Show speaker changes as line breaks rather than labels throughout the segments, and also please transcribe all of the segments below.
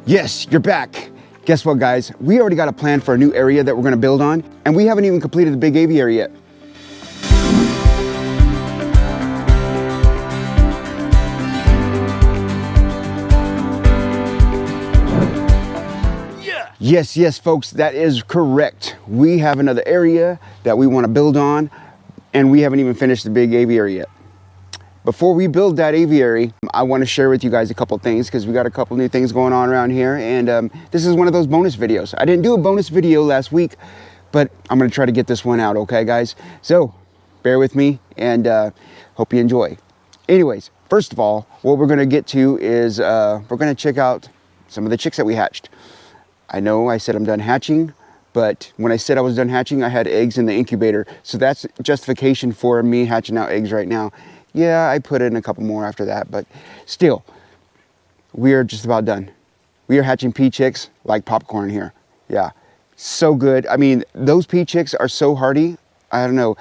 Yes, you're back. Guess what, guys? We already got a plan for a new area that we're gonna build on, and we haven't even completed the big aviary yet. Yes, folks, that is correct. We have another area that we wanna build on, and we haven't even finished the big aviary yet. Before we build that aviary, I want to share with you guys a couple things because we got a couple new things going on around here, and this is one of those bonus videos. I didn't do a bonus video last week, but I'm going to try to get this one out, okay, guys? So bear with me, and hope you enjoy. Anyways, first of all, what we're going to get to is we're going to check out some of the chicks that we hatched. I know I said I'm done hatching, but when I said I was done hatching, I had eggs in the incubator, so that's justification for me hatching out eggs right now. Yeah, I put in a couple more after that, but still, we are just about done. We are hatching pea chicks like popcorn here. Yeah, so good. I mean, those pea chicks are so hardy. I don't know.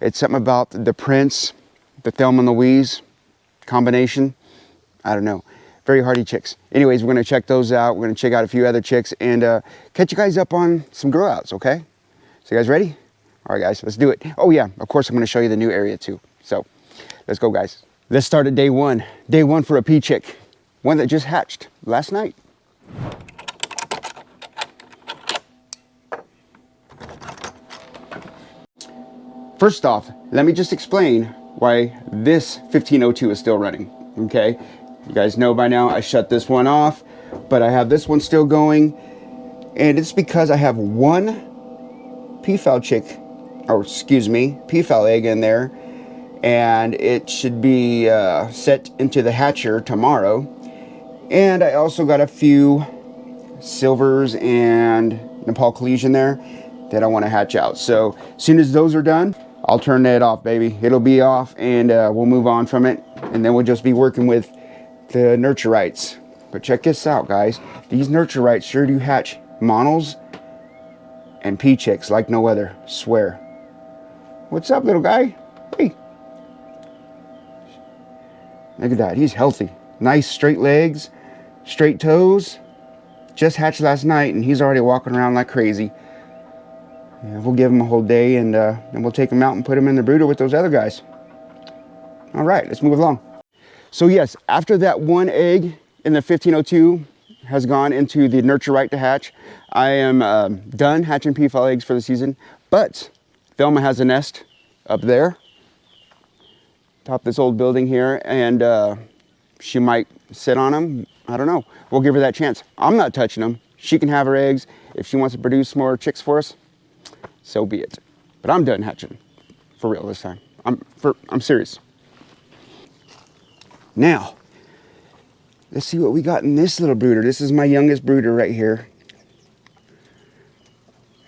It's something about the Prince, the Thelma and Louise combination. I don't know. Very hardy chicks. Anyways, we're going to check those out. We're going to check out a few other chicks and catch you guys up on some growouts, okay? So you guys ready? All right, guys, let's do it. Oh, yeah, of course, I'm going to show you the new area, too. So let's go, guys. Let's start at day one. Day one for a pea chick. One that just hatched last night. First off, let me just explain why this 1502 is still running, okay? You guys know by now I shut this one off, but I have this one still going, and it's because I have one peafowl chick, or excuse me, peafowl egg in there, and it should be set into the hatcher tomorrow. And I also got a few silvers and Nepal collegian in there that I want to hatch out. So as soon as those are done, I'll turn that off, baby. It'll be off, and we'll move on from it, and then we'll just be working with the nurturites. But check this out, guys. These nurturites sure do hatch monos and pea chicks like no other, swear. What's up, little guy? Hey. Look at that, he's healthy. Nice straight legs, straight toes. Just hatched last night and he's already walking around like crazy. Yeah, we'll give him a whole day and then we'll take him out and put him in the brooder with those other guys. All right, let's move along. So yes, after that one egg in the 1502 has gone into the nurturite to hatch, I am done hatching peafowl eggs for the season, but Thelma has a nest up there, top of this old building here, and she might sit on them. I don't know. We'll give her that chance. I'm not touching them. She can have her eggs. If she wants to produce more chicks for us, so be it. But I'm done hatching, for real this time. I'm serious. Now, let's see what we got in this little brooder. This is my youngest brooder right here.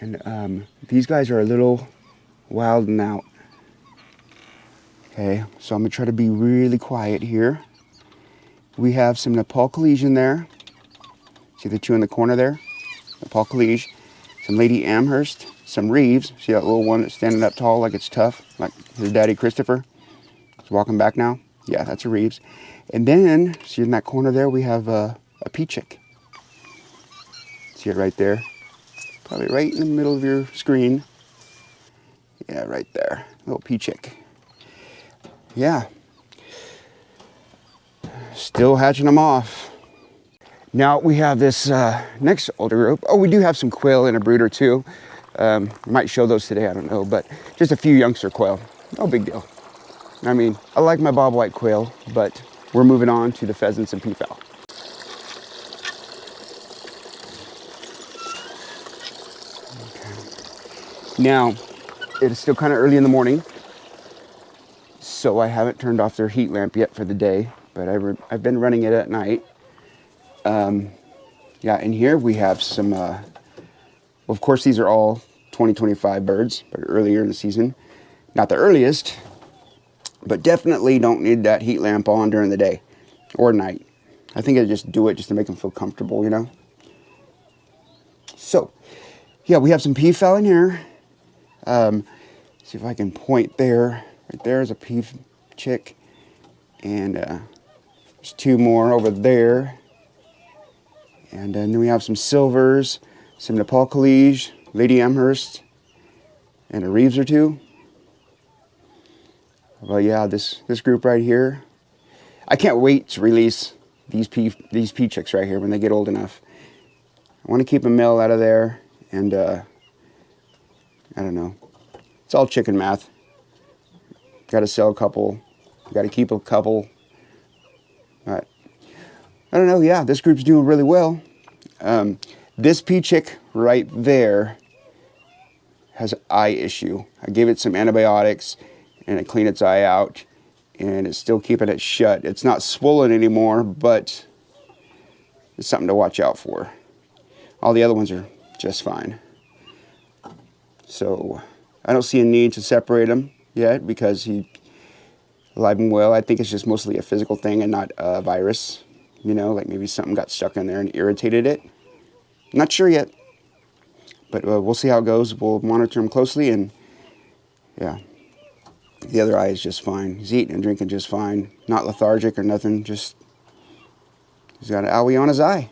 And these guys are a little wild and out. Okay, so I'm gonna try to be really quiet here. We have some Nepal collegian there. See the two in the corner there? Nepal collegian. Some Lady Amherst, some Reeves. See that little one that's standing up tall like it's tough, like his daddy Christopher? He's walking back now. Yeah, that's a Reeves. And then, see in that corner there, we have a pea chick. See it right there? Probably right in the middle of your screen. Yeah, right there. Little pea chick. Yeah. Still hatching them off. Now we have this next older group. Oh, we do have some quail in a brooder too. Might show those today, I don't know, but just a few youngster quail. No big deal. I mean, I like my bob white quail, but we're moving on to the pheasants and peafowl. Okay. Now, it is still kind of early in the morning, so I haven't turned off their heat lamp yet for the day, but I've been running it at night. Yeah, in here we have some, well, of course these are all 2025 birds, but earlier in the season. Not the earliest, but definitely don't need that heat lamp on during the day or night. I think I just do it just to make them feel comfortable, you know? So, yeah, we have some peafowl in here. See if I can point there. Right there is a pea chick. And there's two more over there. And then we have some silvers, some Nepal College, Lady Amherst, and a Reeves or two. Well, yeah, this group right here. I can't wait to release these pea chicks right here when they get old enough. I want to keep a male out of there, and I don't know. It's all chicken math. Got to sell a couple. Got to keep a couple. But I don't know. Yeah, this group's doing really well. This pea chick right there has an eye issue. I gave it some antibiotics and it cleaned its eye out, and it's still keeping it shut. It's not swollen anymore, but it's something to watch out for. All the other ones are just fine. So I don't see a need to separate them yet because he's alive and well. I think it's just mostly a physical thing and not a virus. You know, like maybe something got stuck in there and irritated it. Not sure yet, but we'll see how it goes. We'll monitor him closely, and yeah, the other eye is just fine. He's eating and drinking just fine. Not lethargic or nothing, just he's got an owie on his eye.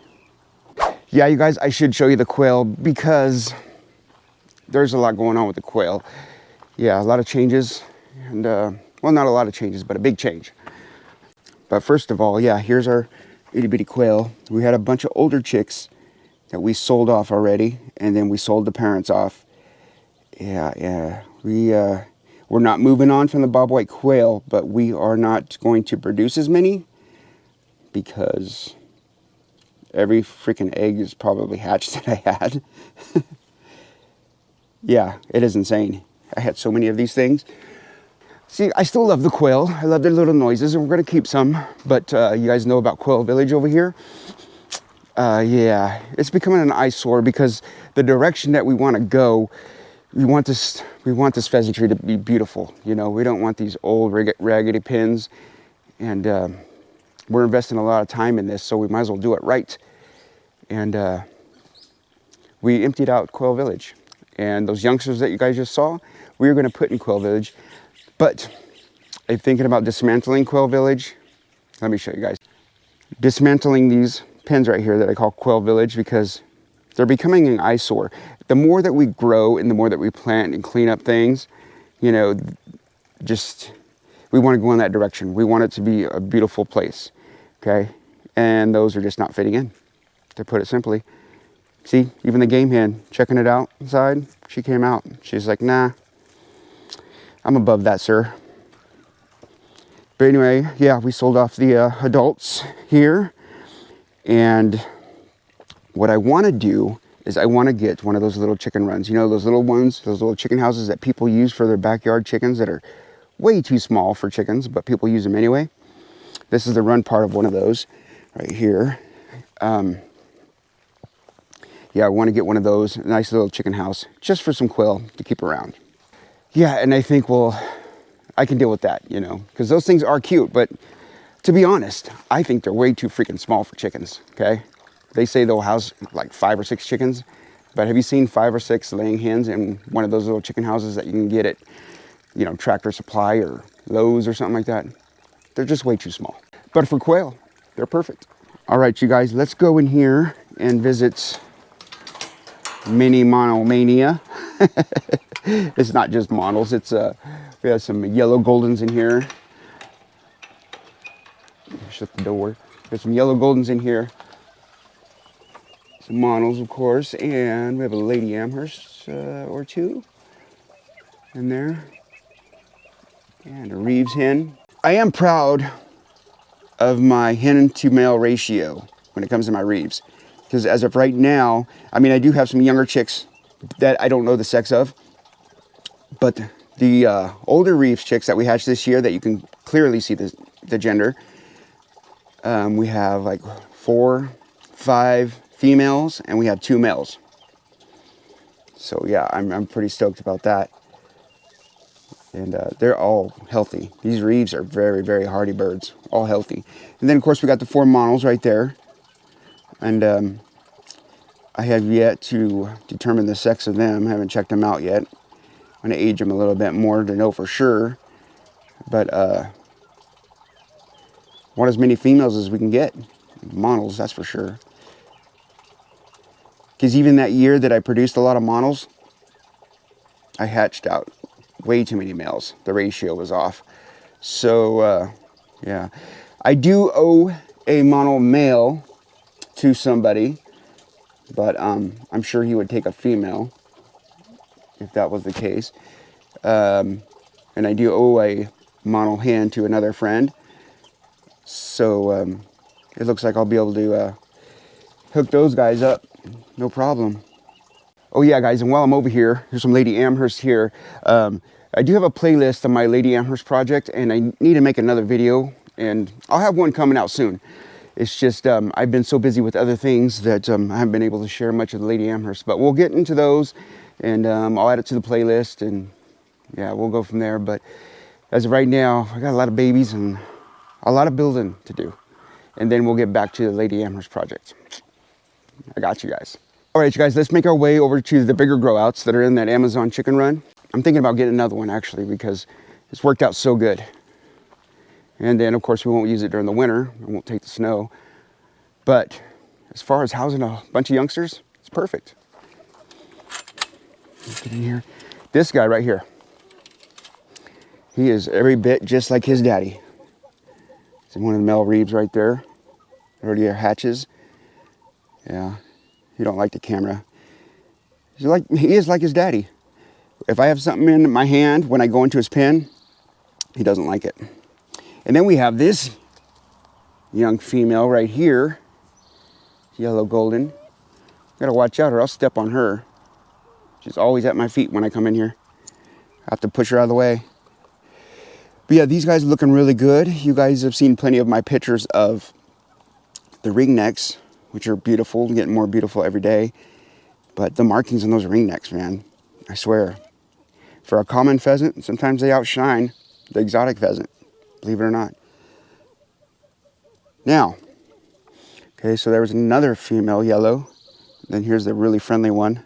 Yeah, you guys, I should show you the quail because there's a lot going on with the quail. Yeah, a lot of changes, and well, not a lot of changes, but a big change. But first of all, yeah, here's our itty bitty quail. We had a bunch of older chicks that we sold off already, and then we sold the parents off. Yeah, we're not moving on from the bobwhite quail, but we are not going to produce as many because every freaking egg is probably hatched that I had. Yeah, it is insane. I had so many of these things. See, I still love the quail. I love their little noises, and we're going to keep some. But you guys know about Quail Village over here? Yeah, it's becoming an eyesore because the direction that we want to go, we want this pheasantry to be beautiful. You know, we don't want these old raggedy pens, and we're investing a lot of time in this, so we might as well do it right. And we emptied out Quail Village, and those youngsters that you guys just saw, we are going to put in Quail Village. But I'm thinking about dismantling Quail Village. Let me show you guys. Dismantling these pens right here that I call Quail Village because they're becoming an eyesore. The more that we grow and the more that we plant and clean up things, you know, just we want to go in that direction. We want it to be a beautiful place, okay? And those are just not fitting in, to put it simply. See, even the game hen checking it out inside, she came out. She's like, nah, I'm above that, sir. But anyway, yeah, we sold off the adults here. And what I want to do is I want to get one of those little chicken runs. You know, those little ones, those little chicken houses that people use for their backyard chickens that are way too small for chickens, but people use them anyway. This is the run part of one of those right here. Yeah, I want to get one of those, a nice little chicken house, just for some quail to keep around. Yeah, and I think, well, I can deal with that, you know, because those things are cute, but to be honest, I think they're way too freaking small for chickens, okay? They say they'll house like 5 or 6 chickens, but have you seen 5 or 6 laying hens in one of those little chicken houses that you can get at, you know, Tractor Supply or Lowe's or something like that? They're just way too small. But for quail, they're perfect. All right, you guys, let's go in here and visit Mini Monomania. It's not just models, it's we have some yellow goldens in here. Shut the door. There's some yellow goldens in here. Some models, of course, and we have a Lady Amherst or two in there. And a Reeves hen. I am proud of my hen to male ratio when it comes to my Reeves. Because as of right now, I mean, I do have some younger chicks that I don't know the sex of. But the older Reeves chicks that we hatched this year that you can clearly see the gender, we have like 4, 5 females and we have 2 males. So yeah, I'm pretty stoked about that. And they're all healthy. These Reeves are very, very hardy birds, all healthy. And then of course we got the 4 monos right there. And I have yet to determine the sex of them. I haven't checked them out yet. I'm gonna age them a little bit more to know for sure. But want as many females as we can get. Monos, that's for sure. Because even that year that I produced a lot of monos, I hatched out way too many males. The ratio was off. So, yeah. I do owe a mono male to somebody, but I'm sure he would take a female if that was the case. And I do owe a mono hen to another friend. So it looks like I'll be able to hook those guys up, no problem. Oh yeah, guys, and while I'm over here, there's some Lady Amherst here. I do have a playlist on my Lady Amherst project, and I need to make another video, and I'll have one coming out soon. It's just I've been so busy with other things that I haven't been able to share much of the Lady Amherst, but we'll get into those, and I'll add it to the playlist, and yeah, we'll go from there. But as of right now, I got a lot of babies and a lot of building to do, and then we'll get back to the Lady Amherst project. I got you guys. All right, you guys, let's make our way over to the bigger growouts that are in that Amazon chicken run. I'm thinking about getting another one actually, because it's worked out so good. And then of course we won't use it during the winter. We won't take the snow. But as far as housing a bunch of youngsters, it's perfect. Let's get in here. This guy right here, he is every bit just like his daddy. It's one of the male reeves right there. Already hatches. Yeah, he don't like the camera. He is like his daddy. If I have something in my hand when I go into his pen, he doesn't like it. And then we have this young female right here, yellow golden. Gotta watch out or I'll step on her. She's always at my feet when I come in here. I have to push her out of the way. But yeah, these guys are looking really good. You guys have seen plenty of my pictures of the ringnecks, which are beautiful, getting more beautiful every day. But the markings on those ringnecks, man, I swear. For a common pheasant, sometimes they outshine the exotic pheasant, believe it or not. Now, okay, so there was another female yellow. Then here's the really friendly one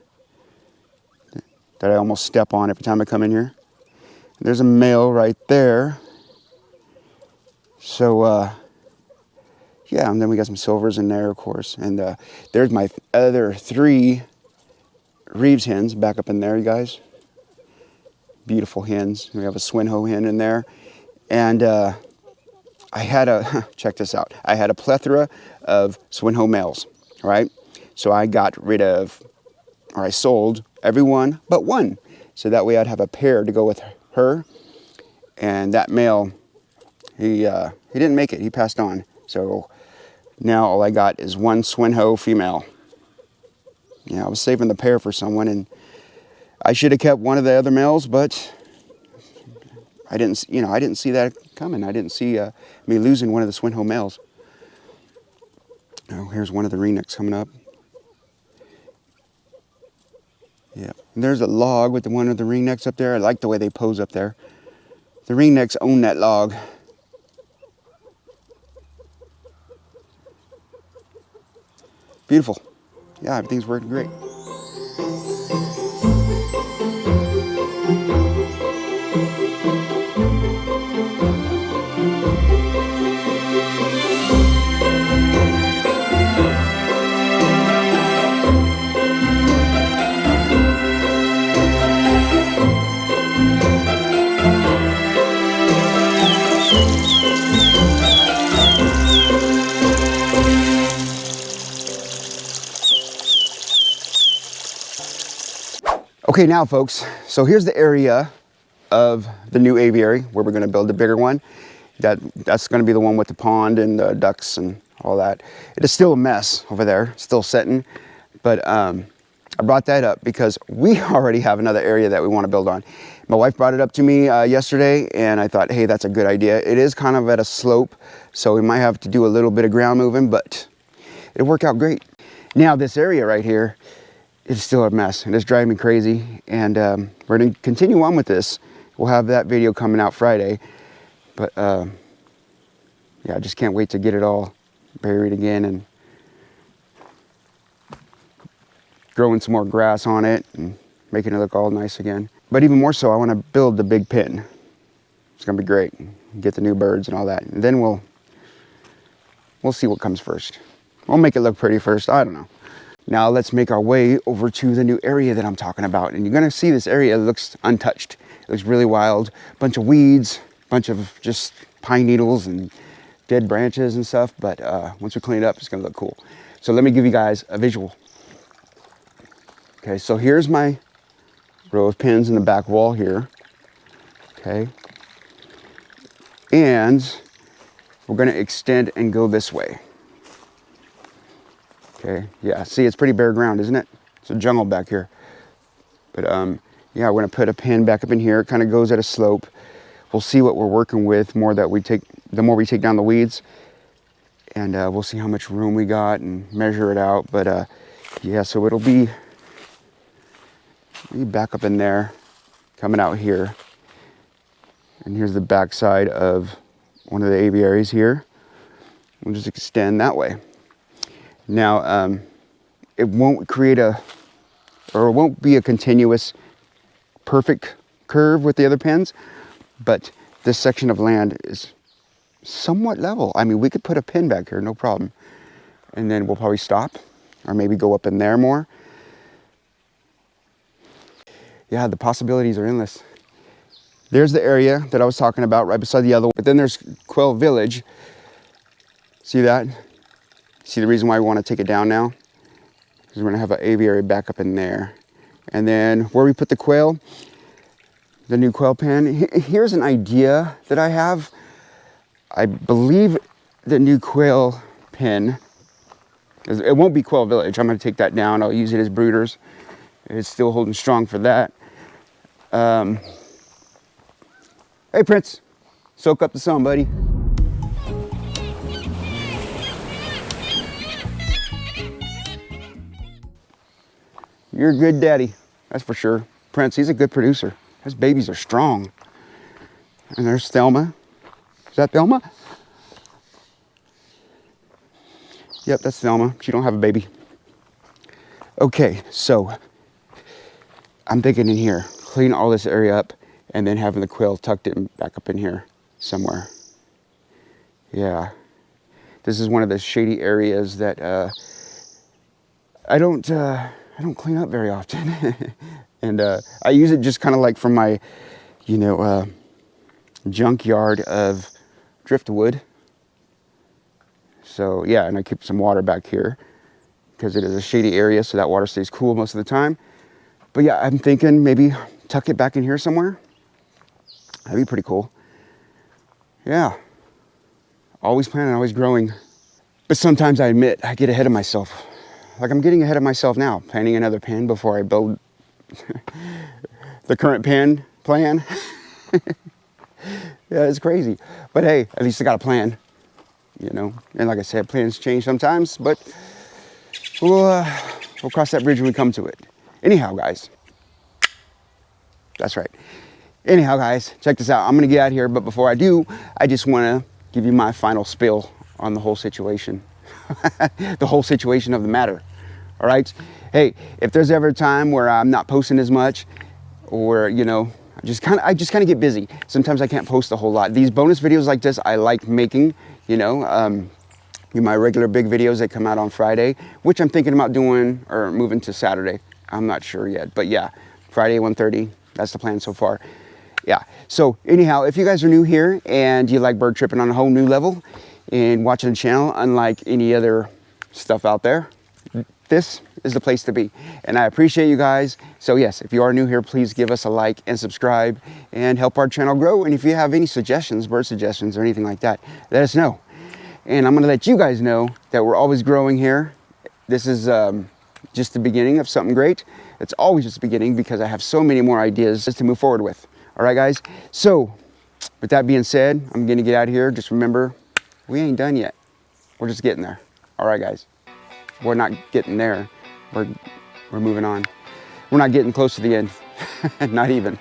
that I almost step on every time I come in here. There's a male right there. So, yeah, and then we got some silvers in there, of course. And there's my other 3 Reeves hens back up in there, you guys. Beautiful hens. We have a Swinho hen in there. And I had check this out. I had a plethora of Swinho males, right? So I got rid of, or I sold every one but one. So that way I'd have a pair to go with her. And that male, he didn't make it. He passed on. So now all I got is one Swinho female. Yeah, I was saving the pair for someone, and I should have kept one of the other males, but I didn't see that coming. I didn't see me losing one of the Swinho males. Oh, here's one of the ringnecks coming up. Yeah, and there's a log with one of the ringnecks up there. I like the way they pose up there. The ringnecks own that log. Beautiful. Yeah, everything's working great. Okay, now folks, so here's the area of the new aviary where we're going to build the bigger one. That's going to be the one with the pond and the ducks and all that. It is still a mess over there, still setting, but I brought that up because we already have another area that we want to build on. My wife brought it up to me yesterday, and I thought, hey, that's a good idea. It is kind of at a slope, so we might have to do a little bit of ground moving, but it'll work out great. Now this area right here, it's still a mess and it's driving me crazy, and we're going to continue on with this. We'll have that video coming out Friday, but yeah, I just can't wait to get it all buried again and growing some more grass on it and making it look all nice again. But even more so, I want to build the big pen. It's going to be great. Get the new birds and all that, and then we'll see what comes first. We'll make it look pretty first. I don't know. Now let's make our way over to the new area that I'm talking about. And you're gonna see this area looks untouched. It looks really wild. Bunch of weeds, bunch of just pine needles and dead branches and stuff. But once we clean it up, it's gonna look cool. So let me give you guys a visual. Okay, so here's my row of pens in the back wall here. Okay. And we're gonna extend and go this way. Okay, yeah, see, it's pretty bare ground, isn't it? It's a jungle back here. But yeah, we're gonna put a pen back up in here. It kind of goes at a slope. We'll see what we're working with the more we take down the weeds. And we'll see how much room we got and measure it out. But yeah, so it'll be back up in there, coming out here. And here's the back side of one of the aviaries here. We'll just extend that way. Now, it won't it won't be a continuous, perfect curve with the other pens, but this section of land is somewhat level. I mean, we could put a pen back here, no problem. And then we'll probably stop, or maybe go up in there more. Yeah, the possibilities are endless. There's the area that I was talking about right beside the other one. But then there's Quail Village. See that? See the reason why we want to take it down now? Because we're going to have an aviary back up in there. And then where we put the quail, the new quail pen, here's an idea that I have. I believe the new quail pen, it won't be Quail Village. I'm going to take that down. I'll use it as brooders. It's still holding strong for that. Hey, Prince, soak up the sun, buddy. You're a good daddy, that's for sure. Prince, he's a good producer. His babies are strong. And there's Thelma. Is that Thelma? Yep, that's Thelma. She don't have a baby. Okay, so I'm thinking in here, clean all this area up, and then having the quail tucked in back up in here somewhere. Yeah. This is one of the shady areas that I don't clean up very often. And I use it just kind of like for my, junkyard of driftwood. So yeah, and I keep some water back here because it is a shady area, so that water stays cool most of the time. But yeah, I'm thinking maybe tuck it back in here somewhere. That'd be pretty cool. Yeah. Always planning, always growing. But sometimes I admit I get ahead of myself. Like I'm getting ahead of myself now, planning another pen before I build the current pen plan. Yeah, it's crazy. But hey, at least I got a plan, And like I said, plans change sometimes, but we'll cross that bridge when we come to it. Anyhow, guys. That's right. Anyhow, guys, check this out. I'm going to get out of here, but before I do, I just want to give you my final spill on the whole situation. The whole situation of the matter. All right? Hey, if there's ever a time where I'm not posting as much, or, I just kind of get busy. Sometimes I can't post a whole lot. These bonus videos like this, I like making, my regular big videos that come out on Friday, which I'm thinking about doing or moving to Saturday. I'm not sure yet, but yeah, Friday 1:30. That's the plan so far. Yeah, so anyhow, if you guys are new here and you like bird tripping on a whole new level and watching the channel unlike any other stuff out there, this is the place to be. And I appreciate you guys. So yes, if you are new here, please give us a like and subscribe and help our channel grow. And if you have any suggestions, bird suggestions or anything like that, let us know. And I'm gonna let you guys know that we're always growing here. This is just the beginning of something great. It's always just the beginning because I have so many more ideas to move forward with. All right, guys? So, with that being said, I'm gonna get out of here. Just remember, we ain't done yet. We're just getting there. All right, guys? We're not getting there. We're moving on. We're not getting close to the end. Not even.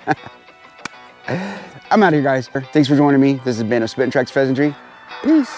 I'm out of here, guys. Thanks for joining me. This has been a SplittinTracks Pheasantry. Peace.